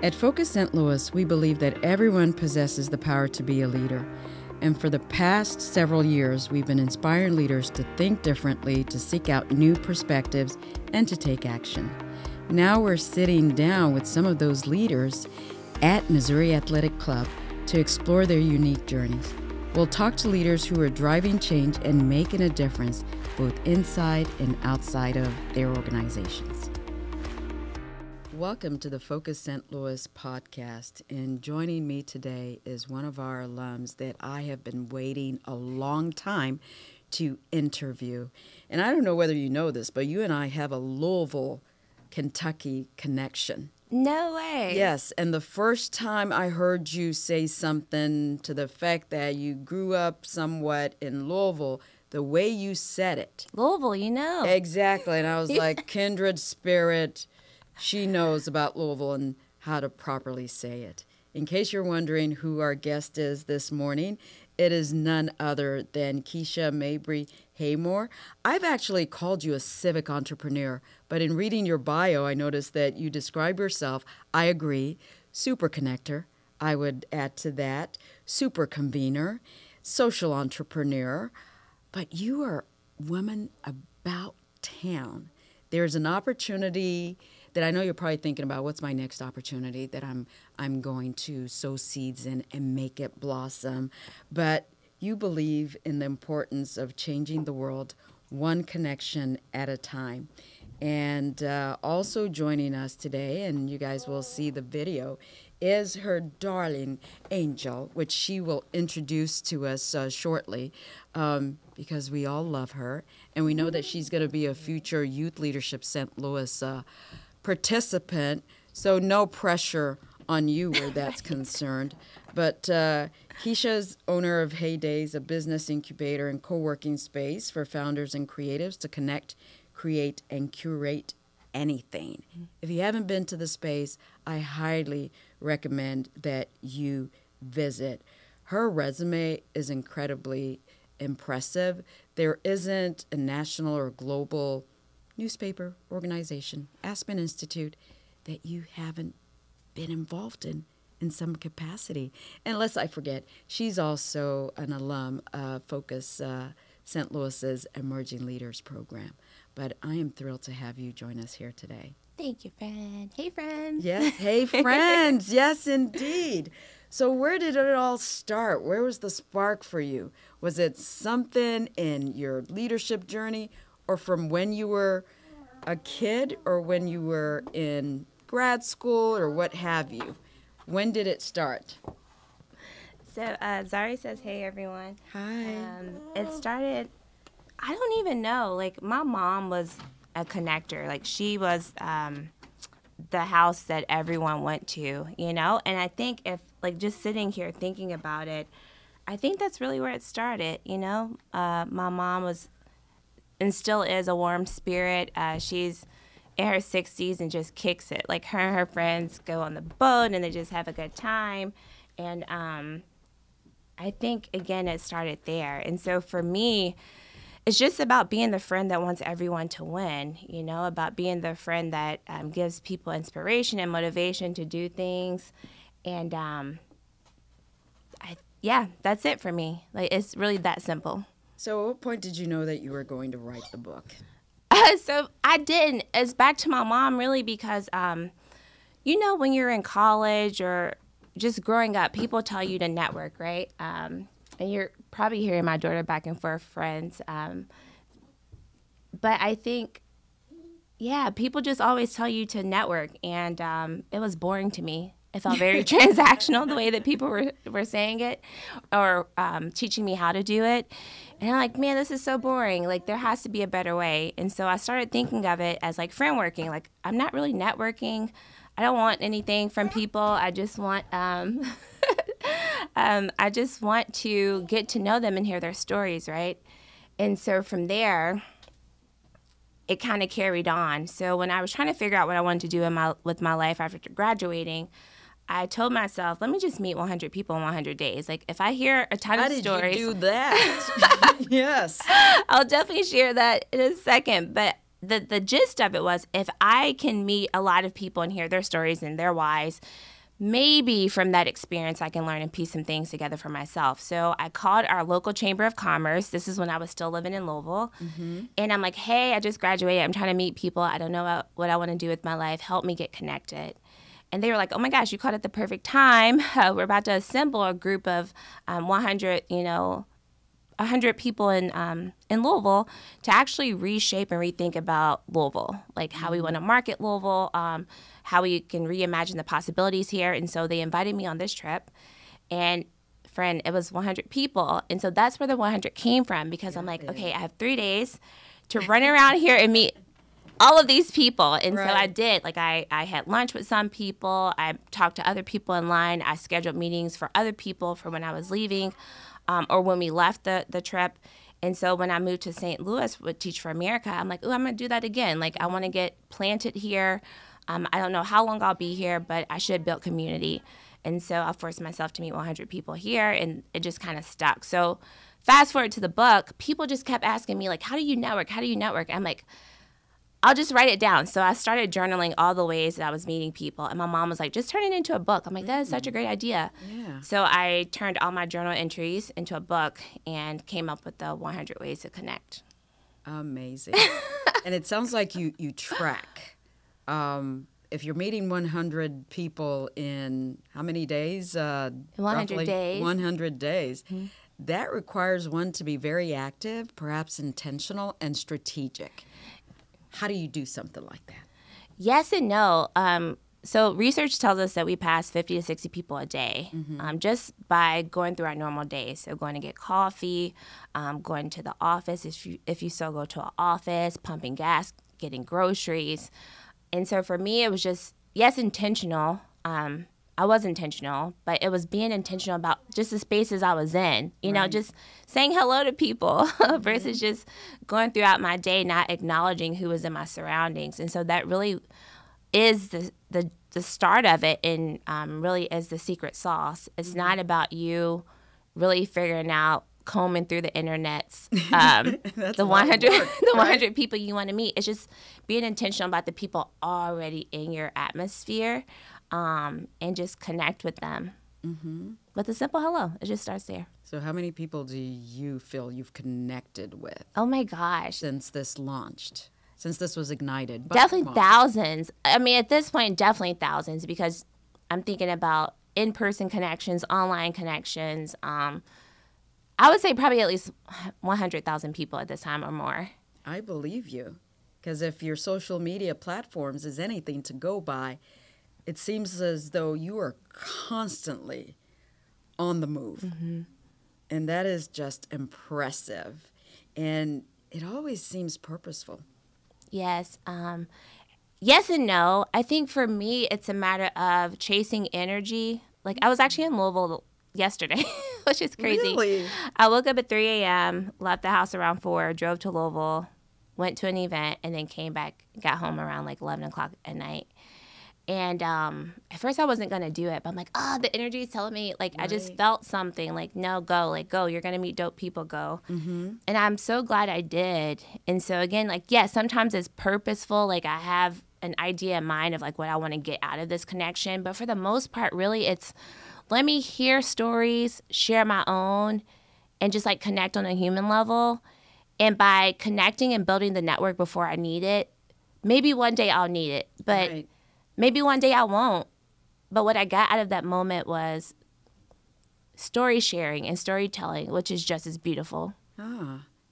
At Focus St. Louis, we believe that everyone possesses the power to be a leader. And for the past several years, we've been inspiring leaders to think differently, to seek out new perspectives, and to take action. Now we're sitting down with some of those leaders at Missouri Athletic Club to explore their unique journeys. We'll talk to leaders who are driving change and making a difference both inside and outside of their organizations. Welcome to the Focus St. Louis podcast, and joining me today is one of our alums that I have been waiting a long time to interview. And I don't know whether you know this, but you and I have a Louisville, Kentucky connection. No way. Yes, and the first time I heard you say something to the effect that you grew up somewhat in Louisville, the way you said it. Louisville, you know. Exactly, and I was like, kindred spirit, she knows about Louisville and how to properly say it. In case you're wondering who our guest is this morning, it is none other than Keisha Mabry Haymore. I've actually called you a civic entrepreneur, but in reading your bio, I noticed that you describe yourself, I agree, super connector, I would add to that, super convener, social entrepreneur, but you are woman about town. There's an opportunity that I know you're probably thinking about, what's my next opportunity that I'm going to sow seeds in and make it blossom. But you believe in the importance of changing the world one connection at a time. And also joining us today, and you guys will see the video, is her darling Angel, which she will introduce to us shortly, because we all love her. And we know that she's going to be a future Youth Leadership St. Louis participant, so no pressure on you where that's concerned. But Keisha's owner of Heydays, a business incubator and co-working space for founders and creatives to connect, create, and curate anything. If you haven't been to the space, I highly recommend that you visit. Her resume is incredibly impressive. There isn't a national or global newspaper organization, Aspen Institute, that you haven't been involved in some capacity. And lest I forget, she's also an alum of Focus St. Louis's Emerging Leaders Program. But I am thrilled to have you join us here today. Thank you, friend. Hey, friends. Yes, hey, friends. Yes, indeed. So where did it all start? Where was the spark for you? Was it something in your leadership journey, or from when you were a kid, or when you were in grad school, or what have you? When did it start? So Zari says, hey, everyone. Hi. It started, I don't even know. Like, my mom was a connector. Like, she was the house that everyone went to, you know? And I think if, like, just sitting here thinking about it, I think that's really where it started, you know? My mom was and still is a warm spirit. She's in her 60s and just kicks it. Like, her and her friends go on the boat and they just have a good time. And I think, again, it started there. And so for me, it's just about being the friend that wants everyone to win, you know, about being the friend that gives people inspiration and motivation to do things. And yeah, that's it for me. Like, it's really that simple. So at what point did you know that you were going to write the book? So I didn't. It's back to my mom, really, because, you know, when you're in college or just growing up, people tell you to network, right? And you're probably hearing my daughter back and forth, friends. But I think, yeah, people just always tell you to network, and it was boring to me. It felt very transactional, the way that people were saying it or teaching me how to do it. And I'm like, man, this is so boring. Like, there has to be a better way. And so I started thinking of it as, like, friend working. Like, I'm not really networking. I don't want anything from people. I just want I just want to get to know them and hear their stories, right? And so from there, it kind of carried on. So when I was trying to figure out what I wanted to do with my life after graduating, I told myself, let me just meet 100 people in 100 days. Like, if I hear a ton of stories. How did you do that? Yes. I'll definitely share that in a second. But the gist of it was, if I can meet a lot of people and hear their stories and their whys, maybe from that experience I can learn and piece some things together for myself. So I called our local chamber of commerce. This is when I was still living in Louisville. And I'm like, hey, I just graduated. I'm trying to meet people. I don't know what I want to do with my life. Help me get connected. And they were like, oh my gosh, you called at the perfect time. We're about to assemble a group of 100 people in Louisville to actually reshape and rethink about Louisville, like how we want to market Louisville, how we can reimagine the possibilities here. And so they invited me on this trip, and friend, it was 100 people. And so that's where the 100 came from, because I'm like, okay, I have 3 days to run around here and meet all of these people. And so I did. Like I had lunch with some people. I talked to other people in line. I scheduled meetings for other people for when I was leaving. Or when we left the trip. And so when I moved to St. Louis with Teach for America, I'm like, oh, I'm going to do that again. Like, I want to get planted here. I don't know how long I'll be here, but I should build community. And so I forced myself to meet 100 people here, and it just kind of stuck. So fast forward to the book, people just kept asking me, like, how do you network? How do you network? I'm like, I'll just write it down. So I started journaling all the ways that I was meeting people. And my mom was like, just turn it into a book. I'm like, that is such a great idea. Yeah. So I turned all my journal entries into a book and came up with the 100 ways to connect. Amazing. And it sounds like you track. If you're meeting 100 people in how many days? 100 days. 100 days. Mm-hmm. That requires one to be very active, perhaps intentional, and strategic. How do you do something like that? Yes and no. So research tells us that we pass 50 to 60 people a day, just by going through our normal days. So going to get coffee, going to the office if you still go to an office, pumping gas, getting groceries. And so for me, it was just, yes, intentional. I was intentional, but it was being intentional about just the spaces I was in, you know, just saying hello to people versus just going throughout my day not acknowledging who was in my surroundings. And so that really is the start of it, and really is the secret sauce. It's not about you really figuring out, combing through the internets, the 100 people you want to meet. It's just being intentional about the people already in your atmosphere. And just connect with them with a simple hello. It just starts there. So how many people do you feel you've connected with? Oh, my gosh. Since this launched, since this was ignited? Definitely thousands. I mean, at this point, definitely thousands, because I'm thinking about in-person connections, online connections. I would say probably at least 100,000 people at this time or more. I believe you, because if your social media platforms is anything to go by, it seems as though you are constantly on the move. And that is just impressive. And it always seems purposeful. Yes. Yes and no. I think for me, it's a matter of chasing energy. Like, I was actually in Louisville yesterday, which is crazy. Really? I woke up at 3 a.m., left the house around 4, drove to Louisville, went to an event, and then came back, got home around like 11 o'clock at night. And at first I wasn't going to do it, but I'm like, the energy is telling me, like, I just felt something, like, no, go, like, go. You're going to meet dope people, go. And I'm so glad I did. And so, again, like, yes, sometimes it's purposeful. Like, I have an idea in mind of, like, what I want to get out of this connection. But for the most part, really, it's let me hear stories, share my own, and just, like, connect on a human level. And by connecting and building the network before I need it, maybe one day I'll need it. But maybe one day I won't. But what I got out of that moment was story sharing and storytelling, which is just as beautiful.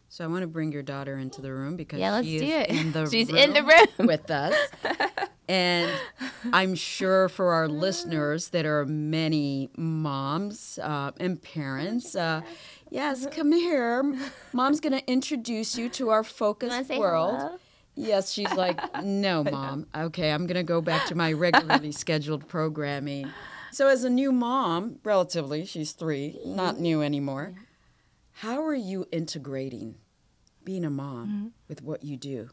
So I want to bring your daughter into the room, because she's in the room with us. And I'm sure for our listeners that are many moms and parents, yes, come here. Mom's going to introduce you to our focused world. Hello? Yes, she's like, no, Mom. Okay, I'm going to go back to my regularly scheduled programming. So as a new mom, relatively, she's 3, not new anymore. How are you integrating being a mom with what you do?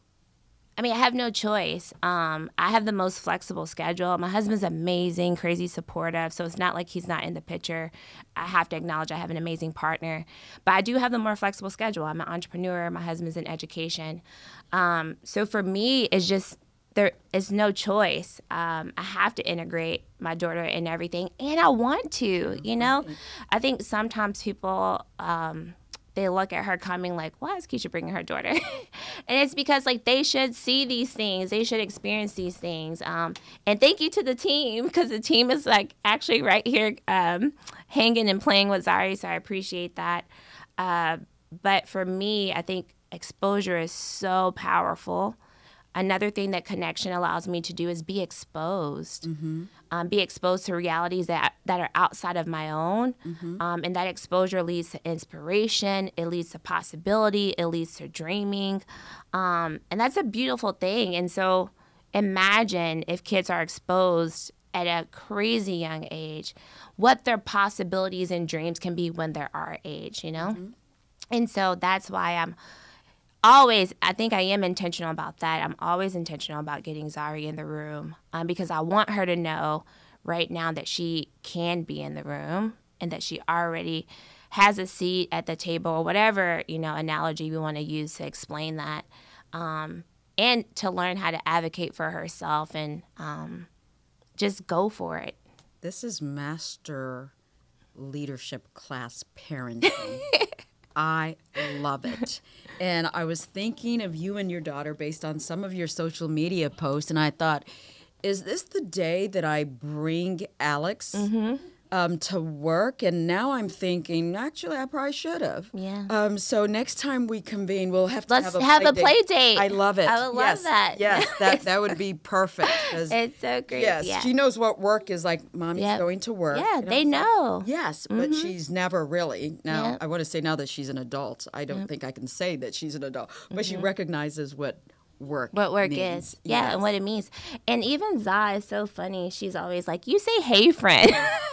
I mean, I have no choice. I have the most flexible schedule. My husband's amazing, crazy supportive, so it's not like he's not in the picture. I have to acknowledge I have an amazing partner, but I do have the more flexible schedule. I'm an entrepreneur. My husband's in education. So for me, it's just there is no choice. I have to integrate my daughter in everything, and I want to, you know? I think sometimes people... they look at her coming like, why is Keisha bringing her daughter? And it's because, like, they should see these things. They should experience these things. And thank you to the team, because the team is, like, actually right here hanging and playing with Zari, so I appreciate that. But for me, I think exposure is so powerful. Another thing that connection allows me to do is be exposed. Be exposed to realities that are outside of my own. And that exposure leads to inspiration. It leads to possibility. It leads to dreaming. And that's a beautiful thing. And so imagine if kids are exposed at a crazy young age, what their possibilities and dreams can be when they're our age, you know? And so that's why I think I am intentional about that. I'm always intentional about getting Zari in the room because I want her to know right now that she can be in the room and that she already has a seat at the table, or whatever, you know, analogy we want to use to explain that, and to learn how to advocate for herself and just go for it. This is master leadership class parenting. I love it. And I was thinking of you and your daughter based on some of your social media posts, and I thought, is this the day that I bring Alex to work? And now I'm thinking, actually, I probably should have. Yeah. So next time we convene, we'll have to Let's have a play date. I love it. I would love that. Yes, that would be perfect. It's so great. Yes, yeah. she knows what work is like. Mommy's going to work. Yeah, they know. Yes, but she's never really. Now, I want to say now that she's an adult, I don't think I can say that she's an adult, but she recognizes what work means. Is. Yeah, and what it means. And even Zai is so funny. She's always like, you say, hey, friend.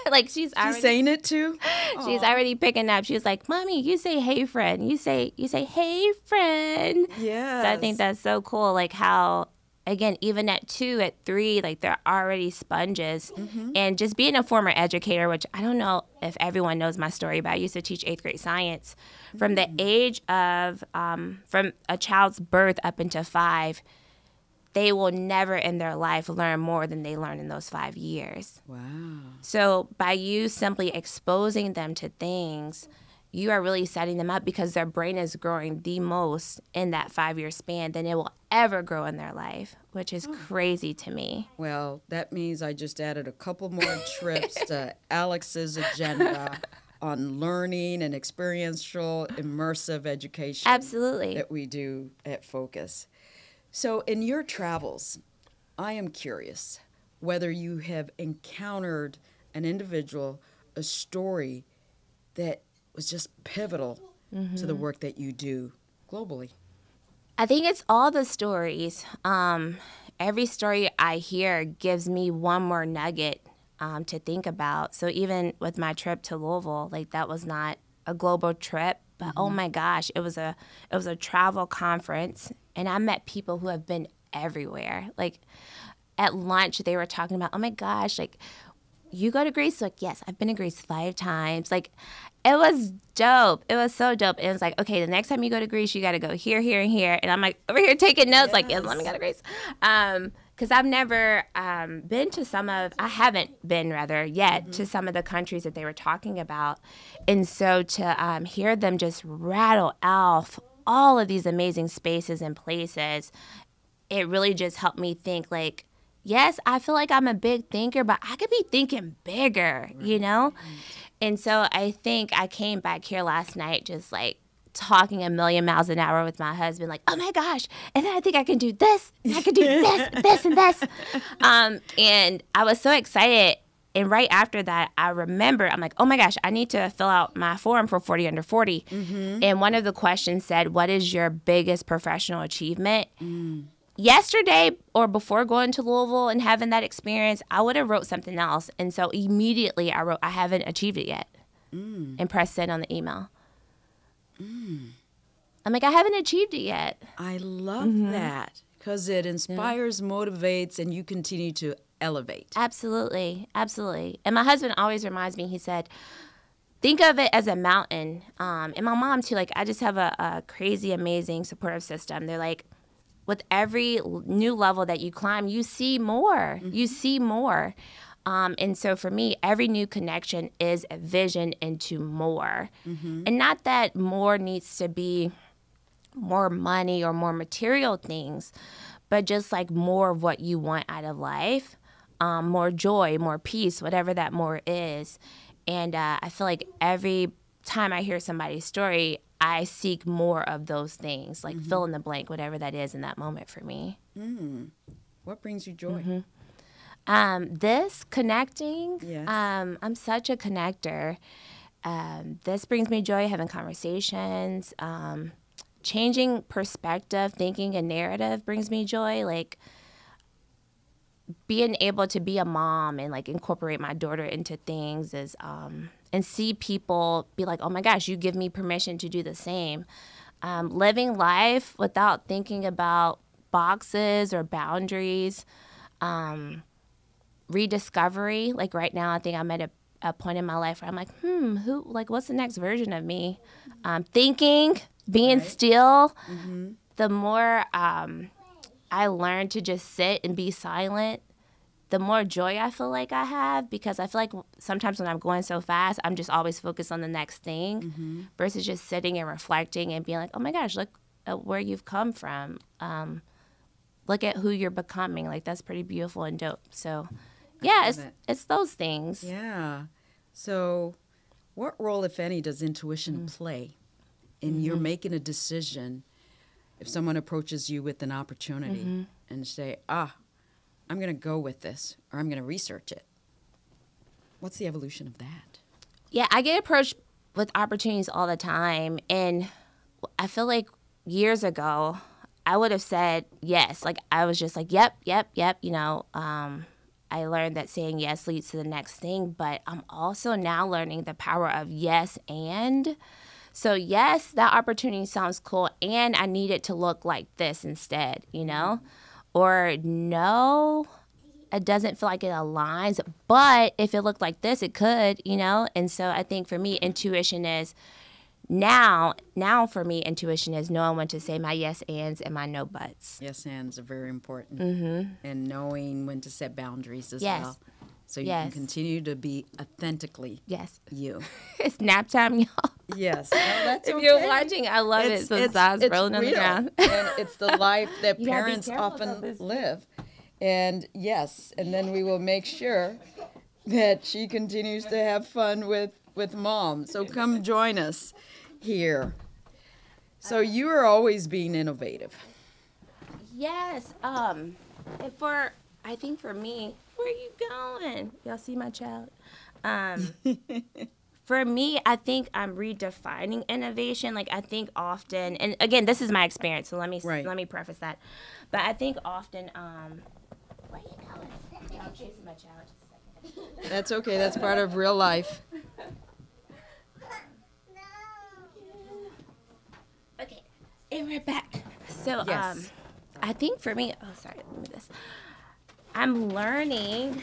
Like, she's saying it too? She's already picking up. She was like, Mommy, you say, hey, friend. You say, hey, friend. Yeah. So I think that's so cool. Like how, again, even at 2, at 3, like they're already sponges. And just being a former educator, which I don't know if everyone knows my story, but I used to teach 8th grade science. From the age of, from a child's birth up into 5, they will never in their life learn more than they learn in those 5 years. Wow. So by you simply exposing them to things, you are really setting them up because their brain is growing the most in that 5-year span than it will ever grow in their life, which is crazy to me. Well, that means I just added a couple more trips to Alex's agenda on learning and experiential immersive education. Absolutely. That we do at Focus. So in your travels, I am curious whether you have encountered an individual, a story that was just pivotal to the work that you do globally. I think it's all the stories. Every story I hear gives me one more nugget to think about. So even with my trip to Louisville, like that was not a global trip, but oh my gosh, it was a travel conference, and I met people who have been everywhere. Like at lunch, they were talking about, oh my gosh, like you go to Greece? Like, yes, I've been to Greece 5 times. Like, it was dope. It was so dope. It was like, okay, the next time you go to Greece, you got to go here, here, and here. And I'm like over here taking notes, like, yes, let me go to Greece. Because I've never been to I haven't been rather yet to some of the countries that they were talking about. And so to hear them just rattle off all of these amazing spaces and places, it really just helped me think like, yes, I feel like I'm a big thinker, but I could be thinking bigger, you know? And so I think I came back here last night just like talking a million miles an hour with my husband, like, oh my gosh, and then I think I can do this, and I can do this, this, and this. And I was so excited. And right after that, I remember, I'm like, oh my gosh, I need to fill out my form for 40 Under 40. And one of the questions said, what is your biggest professional achievement? Yesterday or before going to Louisville and having that experience, I would have wrote something else. And so immediately I wrote, I haven't achieved it yet, and pressed send on the email. I'm like, I haven't achieved it yet. I love that. because it inspires, motivates, and you continue to elevate. Absolutely. Absolutely. And my husband always reminds me, he said, think of it as a mountain. And my mom, too, like, I just have a crazy, amazing supportive system. They're like, with every new level that you climb, you see more. Mm-hmm. You see more. And so for me, every new connection is a vision into more. Mm-hmm. And not that more needs to be more money or more material things, but just like more of what you want out of life, more joy, more peace, whatever that more is. And I feel like every time I hear somebody's story, I seek more of those things, like fill in the blank, whatever that is in that moment for me. What brings you joy? This connecting, yes. I'm such a connector. This brings me joy, having conversations, changing perspective, thinking a narrative brings me joy. Like being able to be a mom and like incorporate my daughter into things is, and see people be like, oh my gosh, you give me permission to do the same. Living life without thinking about boxes or boundaries. Rediscovery. Like right now, I think I'm at a point in my life where I'm like, what's the next version of me? Thinking, being still. Mm-hmm. The more I learn to just sit and be silent, the more joy I feel like I have, because I feel like sometimes when I'm going so fast, I'm just always focused on the next thing versus just sitting and reflecting and being like, oh my gosh, look at where you've come from. Look at who you're becoming. Like, that's pretty beautiful and dope. So, yeah, it's those things. Yeah. So what role, if any, does intuition play in your making a decision if someone approaches you with an opportunity and say, I'm going to go with this, or I'm going to research it? What's the evolution of that? Yeah, I get approached with opportunities all the time. And I feel like years ago, I would have said yes. Like, I was just like, yep. You know, I learned that saying yes leads to the next thing. But I'm also now learning the power of yes and. So, yes, that opportunity sounds cool, and I need it to look like this instead, you know? Or no, it doesn't feel like it aligns, but if it looked like this, it could, you know? And so I think for me, intuition is now for me, intuition is knowing when to say my yes ands and my no buts. Yes ands are very important. And knowing when to set boundaries as well. So you can continue to be authentically you. It's nap time, y'all. Yes. No, that's if you're watching, I love it. So it's rolling on the ground. And it's the life that parents often live. And yes, and then we will make sure that she continues to have fun with Mom. So come join us here. So you are always being innovative. Yes. I think for me, where are you going? Y'all see my child? For me, I think I'm redefining innovation. Like, I think often, and again, this is my experience, so let me preface that. But I think often, where are you going? I'm chasing my child. Just a second. That's okay. That's part of real life. Okay, and we're back. So, yes. I think for me, let me do this. I'm relearning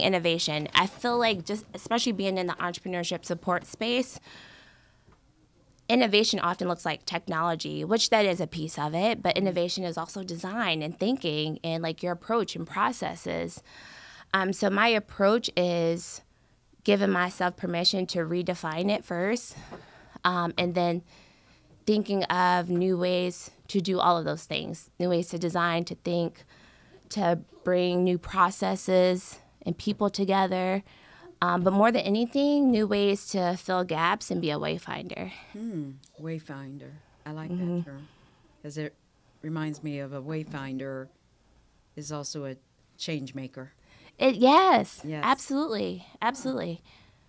innovation. I feel like, just especially being in the entrepreneurship support space, innovation often looks like technology, which that is a piece of it, but innovation is also design and thinking and like your approach and processes. So my approach is giving myself permission to redefine it first, and then thinking of new ways to do all of those things, new ways to design, to think, to bring new processes and people together. But more than anything, new ways to fill gaps and be a wayfinder. Wayfinder. I like that term, because it reminds me of a wayfinder is also a change maker. Yes, absolutely.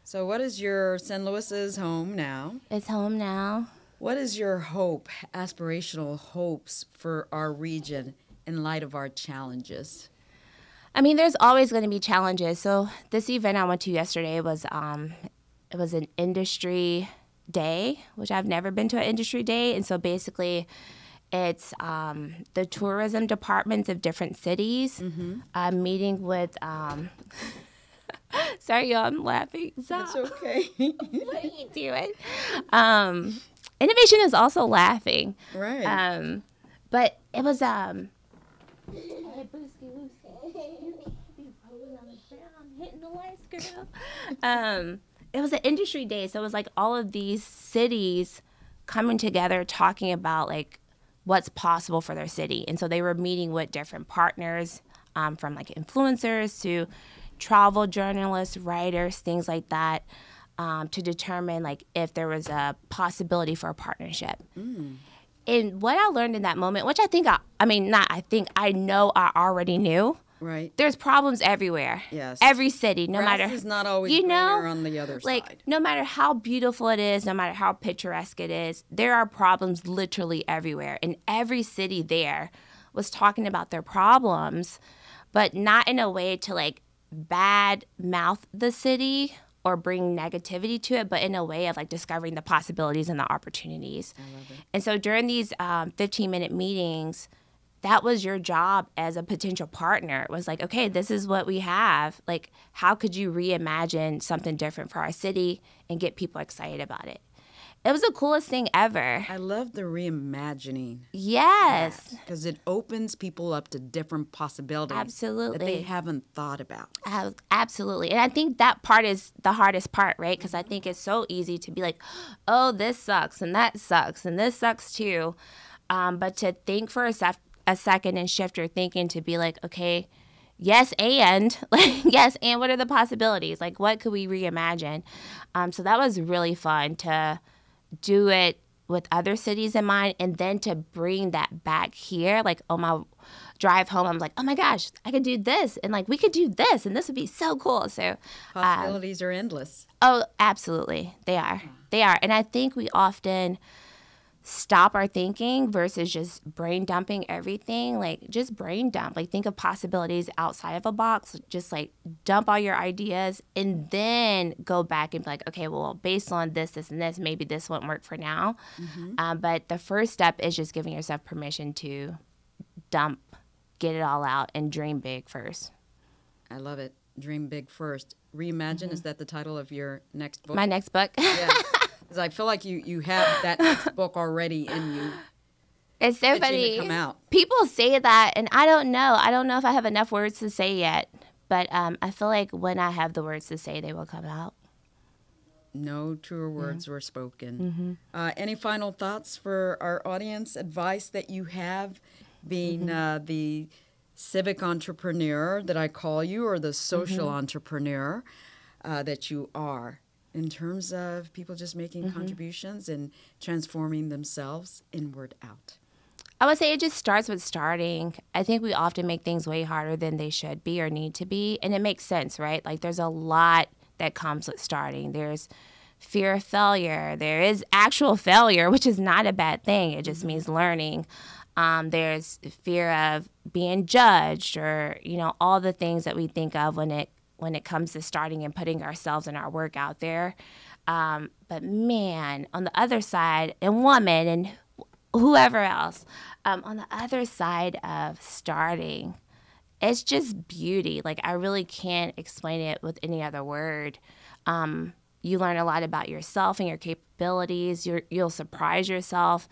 So what is your St. Louis's home now? It's home now. What is your hope, aspirational hopes for our region in light of our challenges? I mean, there's always going to be challenges. So this event I went to yesterday was it was an industry day, which I've never been to an industry day. And so basically It's the tourism departments of different cities, meeting with. Sorry, y'all, I'm laughing. That's okay. What are you doing? Innovation is also laughing. Right. But it was it was an industry day, so it was like all of these cities coming together talking about like what's possible for their city. And so they were meeting with different partners, from like influencers to travel journalists, writers, things like that, to determine like if there was a possibility for a partnership. And what I learned in that moment, which I know I already knew. Right. There's problems everywhere. Yes. Every city, no Grass matter. is not always greener on the other like, side. no matter how beautiful it is, no matter how picturesque it is, there are problems literally everywhere. And every city there was talking about their problems, but not in a way to like bad mouth the city or bring negativity to it, but in a way of like discovering the possibilities and the opportunities. I love it. And so during these 15-minute meetings, that was your job as a potential partner. It was like, okay, this is what we have. Like, how could you reimagine something different for our city and get people excited about it? It was the coolest thing ever. I love the reimagining. Yes. Because it opens people up to different possibilities. Absolutely. That they haven't thought about. Absolutely. And I think that part is the hardest part, right? Because I think it's so easy to be like, oh, this sucks and that sucks and this sucks too. But to think for a second and shift your thinking to be like, okay, yes, and what are the possibilities? Like, what could we reimagine? So that was really fun to do it with other cities in mind, and then to bring that back here. Like, on my drive home, I'm like, oh my gosh, I could do this, and like we could do this, and this would be so cool. So Possibilities are endless. oh, absolutely, they are. And I think we often stop our thinking versus just brain dumping everything. Like, just brain dump. Like, think of possibilities outside of a box. Just like dump all your ideas and then go back and be like, okay, well, based on this, and this, maybe this won't work for now. But the first step is just giving yourself permission to dump, get it all out, and dream big first. I love it. Dream big first. Reimagine, is that the title of your next book? My next book. Yeah. Because I feel like you have that next book already in you. It's so It's funny. even come out. People say that, and I don't know. I don't know if I have enough words to say yet. But I feel like when I have the words to say, they will come out. No truer words were spoken. Any final thoughts for our audience? Advice that you have, being the civic entrepreneur that I call you, or the social entrepreneur that you are, in terms of people just making contributions and transforming themselves inward out? I would say it just starts with starting. I think we often make things way harder than they should be or need to be. And it makes sense, right? Like, there's a lot that comes with starting. There's fear of failure. There is actual failure, which is not a bad thing. It just means learning. There's fear of being judged, or, all the things that we think of when it comes to starting and putting ourselves and our work out there. But man, on the other side, and woman and whoever else, on the other side of starting, it's just beauty. Like, I really can't explain it with any other word. You learn a lot about yourself and your capabilities. You'll surprise yourself.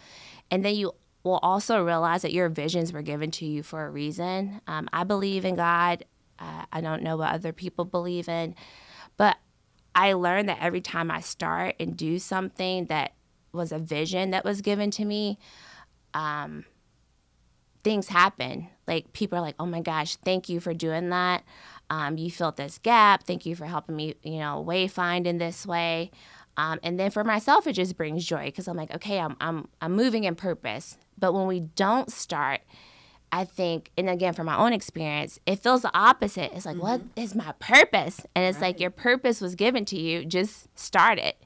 And then you will also realize that your visions were given to you for a reason. I believe in God. I don't know what other people believe in, but I learned that every time I start and do something that was a vision that was given to me, things happen. Like, people are like, oh my gosh, thank you for doing that. You filled this gap. Thank you for helping me, wayfind in this way. And then for myself, it just brings joy, because I'm like, okay, I'm moving in purpose. But when we don't start, I think, and again, from my own experience, it feels the opposite. It's like, what is my purpose? And it's like, your purpose was given to you. Just start it.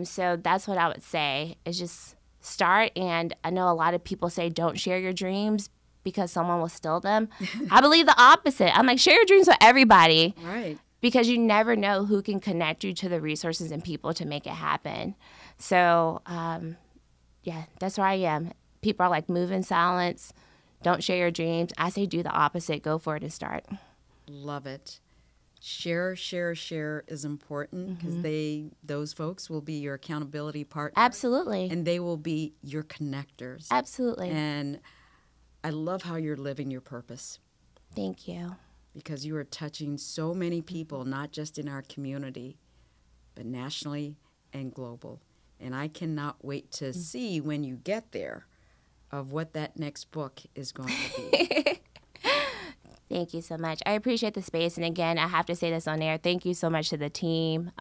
So that's what I would say, is just start. And I know a lot of people say, don't share your dreams because someone will steal them. I believe the opposite. I'm like, share your dreams with everybody. Right. Because you never know who can connect you to the resources and people to make it happen. So, yeah, that's where I am. people are like, move in silence, don't share your dreams. I say do the opposite, go for it and start. Love it. Share is important because those folks will be your accountability partners. Absolutely. And they will be your connectors. Absolutely. And I love how you're living your purpose. Thank you. Because you are touching so many people, not just in our community, but nationally and global. And I cannot wait to see when you get there of what that next book is going to be. Thank you so much. I appreciate the space. And again, I have to say this on air. Thank you so much to the team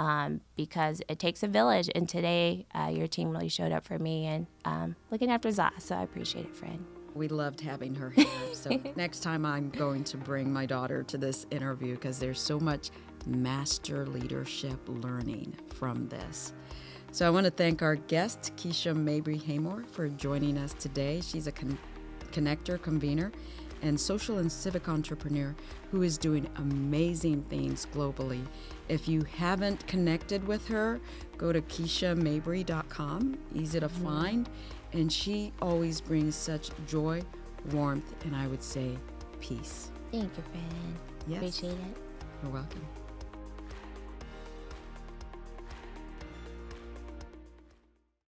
because it takes a village. And today, your team really showed up for me and looking after Zah. So I appreciate it, friend. We loved having her here. So next time I'm going to bring my daughter to this interview because there's so much master leadership learning from this. So I want to thank our guest, Keisha Mabry Haymore, for joining us today. She's a connector, convener, and social and civic entrepreneur who is doing amazing things globally. If you haven't connected with her, go to KeishaMabry.com, easy to find, and she always brings such joy, warmth, and I would say peace. Thank you, friend. Yes. Appreciate it. You're welcome.